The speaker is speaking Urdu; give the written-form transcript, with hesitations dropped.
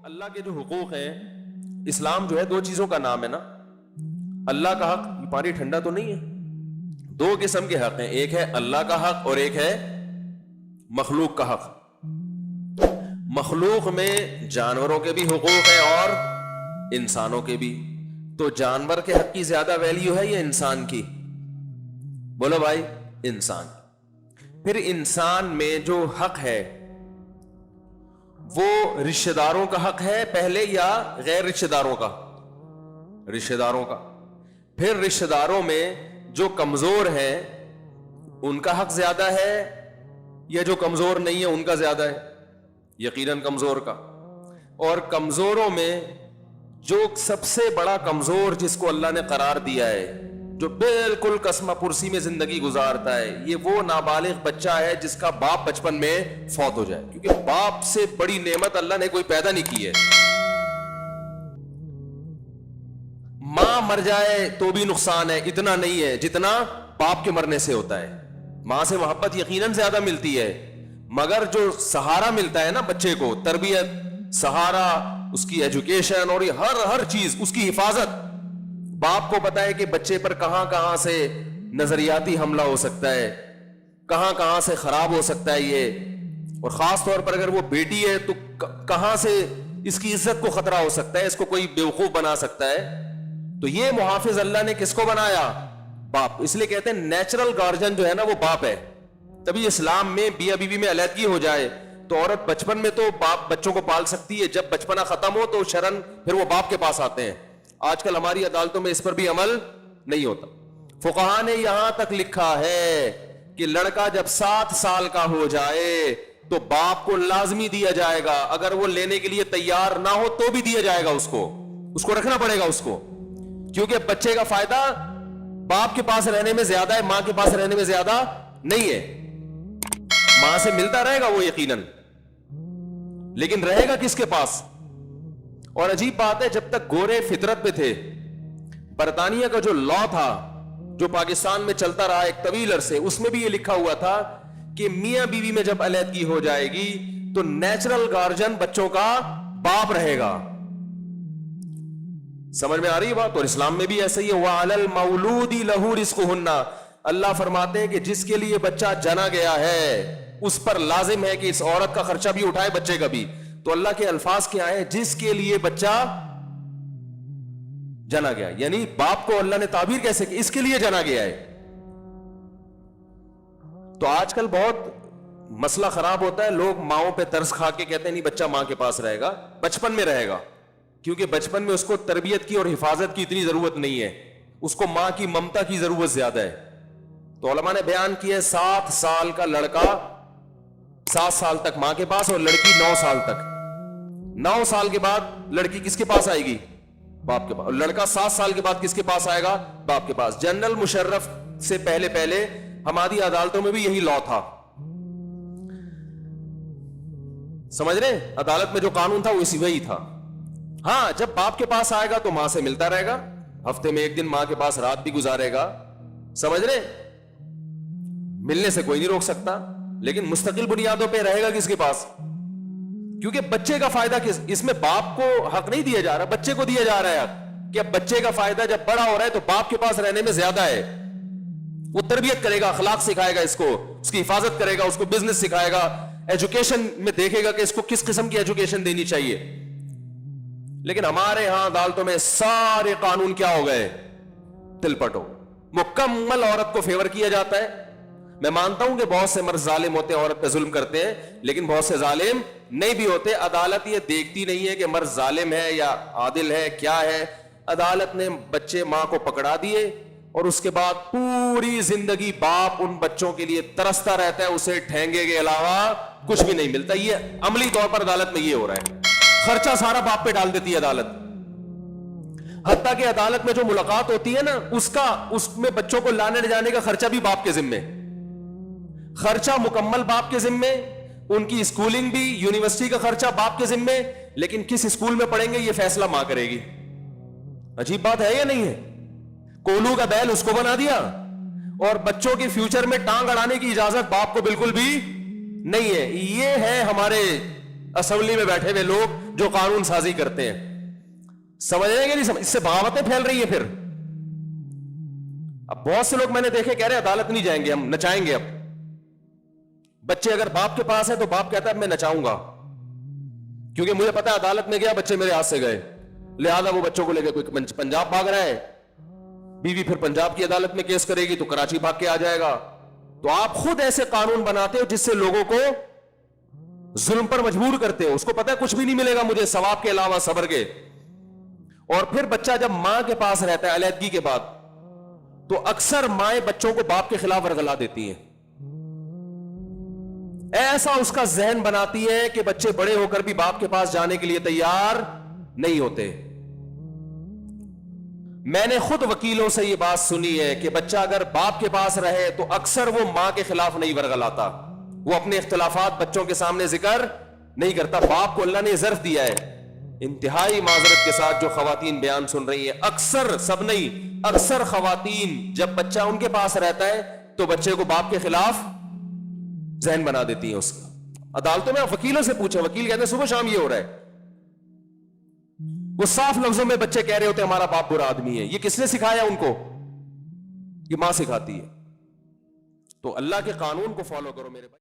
اللہ کے جو حقوق ہیں، اسلام جو ہے دو چیزوں کا نام ہے نا. اللہ کا حق، یہ پانی ٹھنڈا تو نہیں ہے. دو قسم کے حق ہیں، ایک ہے اللہ کا حق اور ایک ہے مخلوق کا حق. مخلوق میں جانوروں کے بھی حقوق ہیں اور انسانوں کے بھی. تو جانور کے حق کی زیادہ ویلیو ہے یا انسان کی؟ بولو بھائی. انسان. پھر انسان میں جو حق ہے وہ رشتہ داروں کا حق ہے پہلے یا غیر رشتہ داروں کا؟ رشتہ داروں کا. پھر رشتہ داروں میں جو کمزور ہیں ان کا حق زیادہ ہے یا جو کمزور نہیں ہے ان کا زیادہ ہے؟ یقیناً کمزور کا. اور کمزوروں میں جو سب سے بڑا کمزور جس کو اللہ نے قرار دیا ہے، جو بالکل قسمہ پرسی میں زندگی گزارتا ہے، یہ وہ نابالغ بچہ ہے جس کا باپ بچپن میں فوت ہو جائے. کیونکہ باپ سے بڑی نعمت اللہ نے کوئی پیدا نہیں کی ہے. ماں مر جائے تو بھی نقصان ہے، اتنا نہیں ہے جتنا باپ کے مرنے سے ہوتا ہے. ماں سے محبت یقیناً زیادہ ملتی ہے، مگر جو سہارا ملتا ہے نا بچے کو، تربیت، سہارا، اس کی ایجوکیشن اور یہ ہر چیز، اس کی حفاظت، باپ کو پتا ہے کہ بچے پر کہاں کہاں سے نظریاتی حملہ ہو سکتا ہے، کہاں کہاں سے خراب ہو سکتا ہے یہ. اور خاص طور پر اگر وہ بیٹی ہے تو کہاں سے اس کی عزت کو خطرہ ہو سکتا ہے، اس کو کوئی بیوقوف بنا سکتا ہے. تو یہ محافظ اللہ نے کس کو بنایا؟ باپ. اس لیے کہتے ہیں نیچرل گارجن جو ہے نا وہ باپ ہے. تبھی اسلام میں میاں بیوی میں علیحدگی ہو جائے تو عورت بچپن میں تو باپ بچوں کو پال سکتی ہے، جب بچپنا ختم ہو تو شرن پھر وہ باپ کے پاس آتے ہیں. آج کل ہماری عدالتوں میں اس پر بھی عمل نہیں ہوتا. فقہا نے یہاں تک لکھا ہے کہ لڑکا جب 7 سال کا ہو جائے تو باپ کو لازمی دیا جائے گا. اگر وہ لینے کے لیے تیار نہ ہو تو بھی دیا جائے گا، اس کو رکھنا پڑے گا اس کو. کیونکہ بچے کا فائدہ باپ کے پاس رہنے میں زیادہ ہے، ماں کے پاس رہنے میں زیادہ نہیں ہے. ماں سے ملتا رہے گا وہ یقیناً، لیکن رہے گا کس کے پاس؟ اور عجیب بات ہے، جب تک گورے فطرت پہ تھے، برطانیہ کا جو لا تھا جو پاکستان میں چلتا رہا ایک طویل عرصے، اس میں بھی یہ لکھا ہوا تھا کہ میاں بیوی میں جب علیحدگی ہو جائے گی تو نیچرل گارجن بچوں کا باپ رہے گا. سمجھ میں آ رہی ہے بات؟ اور اسلام میں بھی ایسا ہی ہے. وَعَلَى الْمَوْلُودِ لَهُ رِزْقُهُنَّ. اللہ فرماتے ہیں کہ جس کے لیے بچہ جنا گیا ہے اس پر لازم ہے کہ اس عورت کا خرچہ بھی اٹھائے، بچے کا بھی. تو اللہ کے الفاظ کیا ہیں؟ جس کے لیے بچہ جنا گیا، یعنی باپ کو اللہ نے تعبیر کیسے کی؟ اس کے لیے جنا گیا ہے. تو آج کل بہت مسئلہ خراب ہوتا ہے، لوگ ماؤں پہ ترس کھا کے کہتے ہیں نہیں بچہ ماں کے پاس رہے گا، بچپن میں رہے گا، کیونکہ بچپن میں اس کو تربیت کی اور حفاظت کی اتنی ضرورت نہیں ہے، اس کو ماں کی ممتا کی ضرورت زیادہ ہے. تو علماء نے بیان کیا ہے 7 سال کا لڑکا 7 سال تک ماں کے پاس اور لڑکی 9 سال تک. 9 سال کے بعد لڑکی کس کے پاس آئے گی؟ باپ کے پاس. اور لڑکا 7 سال کے بعد کس کے پاس آئے گا؟ باپ کے پاس. جنرل مشرف سے پہلے ہماری عدالتوں میں بھی یہی لا تھا. سمجھ رہے؟ عدالت میں جو قانون تھا وہ اسی وہی تھا. ہاں جب باپ کے پاس آئے گا تو ماں سے ملتا رہے گا، ہفتے میں 1 دن ماں کے پاس رات بھی گزارے گا. سمجھ رہے؟ ملنے سے کوئی نہیں روک سکتا، لیکن مستقل بنیادوں پہ رہے گا کس کے پاس؟ کیونکہ بچے کا فائدہ اس میں باپ کو حق نہیں دیا جا رہا، بچے کو دیا جا رہا ہے کہ اب بچے کا فائدہ جب بڑا ہو رہا ہے تو باپ کے پاس رہنے میں زیادہ ہے. وہ تربیت کرے گا، اخلاق سکھائے گا، اس کو اس کی حفاظت کرے گا، اس کو بزنس سکھائے گا، ایجوکیشن میں دیکھے گا کہ اس کو کس قسم کی ایجوکیشن دینی چاہیے. لیکن ہمارے ہاں عدالتوں میں سارے قانون کیا ہو گئے؟ تل پٹو. مکمل عورت کو فیور کیا جاتا ہے. میں مانتا ہوں کہ بہت سے مرد ظالم ہوتے ہیں، عورت پہ ظلم کرتے ہیں، لیکن بہت سے ظالم نہیں بھی ہوتے. عدالت یہ دیکھتی نہیں ہے کہ مرد ظالم ہے یا عادل ہے، کیا ہے. عدالت نے بچے ماں کو پکڑا دیے اور اس کے بعد پوری زندگی باپ ان بچوں کے لیے ترستا رہتا ہے، اسے ٹھینگے کے علاوہ کچھ بھی نہیں ملتا. یہ عملی طور پر عدالت میں یہ ہو رہا ہے. خرچہ سارا باپ پہ ڈال دیتی ہے عدالت. حتیٰ کہ عدالت میں جو ملاقات ہوتی ہے نا اس میں بچوں کو لانے لے جانے کا خرچہ بھی باپ کے ذمے، خرچہ مکمل باپ کے ذمے، ان کی اسکولنگ بھی، یونیورسٹی کا خرچہ باپ کے ذمے، لیکن کس اسکول میں پڑھیں گے یہ فیصلہ ماں کرے گی. عجیب بات ہے یا نہیں ہے؟ کولو کا بیل اس کو بنا دیا اور بچوں کے فیوچر میں ٹانگ اڑانے کی اجازت باپ کو بالکل بھی نہیں ہے. یہ ہے ہمارے اسمبلی میں بیٹھے ہوئے لوگ جو قانون سازی کرتے ہیں، سمجھ رہے ہیں کہ نہیں؟ اس سے بغاوتیں پھیل رہی ہیں پھر۔ اب بہت سے لوگ میں نے دیکھے کہہ رہے عدالت نہیں جائیں گے، ہم نچائیں گے۔ اب بچے اگر باپ کے پاس ہے تو باپ کہتا ہے میں نچاؤں گا، کیونکہ مجھے پتا ہے عدالت میں گیا بچے میرے ہاتھ سے گئے، لہذا وہ بچوں کو لے کے کوئی پنجاب بھاگ رہا ہے، بیوی پھر پنجاب کی عدالت میں کیس کرے گی تو کراچی بھاگ کے آ جائے گا۔ تو آپ خود ایسے قانون بناتے ہو جس سے لوگوں کو ظلم پر مجبور کرتے ہو، اس کو پتا ہے کچھ بھی نہیں ملے گا مجھے ثواب کے علاوہ صبر کے۔ اور پھر بچہ جب ماں کے پاس رہتا ہے علیحدگی کے بعد، تو اکثر مائیں بچوں کو باپ کے خلاف ورگلا دیتی ہیں، ایسا اس کا ذہن بناتی ہے کہ بچے بڑے ہو کر بھی باپ کے پاس جانے کے لیے تیار نہیں ہوتے۔ میں نے خود وکیلوں سے یہ بات سنی ہے کہ بچہ اگر باپ کے پاس رہے تو اکثر وہ ماں کے خلاف نہیں ورگلاتا، وہ اپنے اختلافات بچوں کے سامنے ذکر نہیں کرتا۔ باپ کو اللہ نے ظرف دیا ہے، انتہائی معذرت کے ساتھ جو خواتین بیان سن رہی ہیں، اکثر، سب نہیں، اکثر خواتین جب بچہ ان کے پاس رہتا ہے تو بچے کو باپ کے خلاف ذہن بنا دیتی ہیں اس کا۔ عدالتوں میں آپ وکیلوں سے پوچھیں، وکیل کہتے ہیں صبح شام یہ ہو رہا ہے، وہ صاف لفظوں میں بچے کہہ رہے ہوتے ہیں ہمارا باپ برا آدمی ہے۔ یہ کس نے سکھایا ان کو؟ یہ ماں سکھاتی ہے۔ تو اللہ کے قانون کو فالو کرو میرے بھائی۔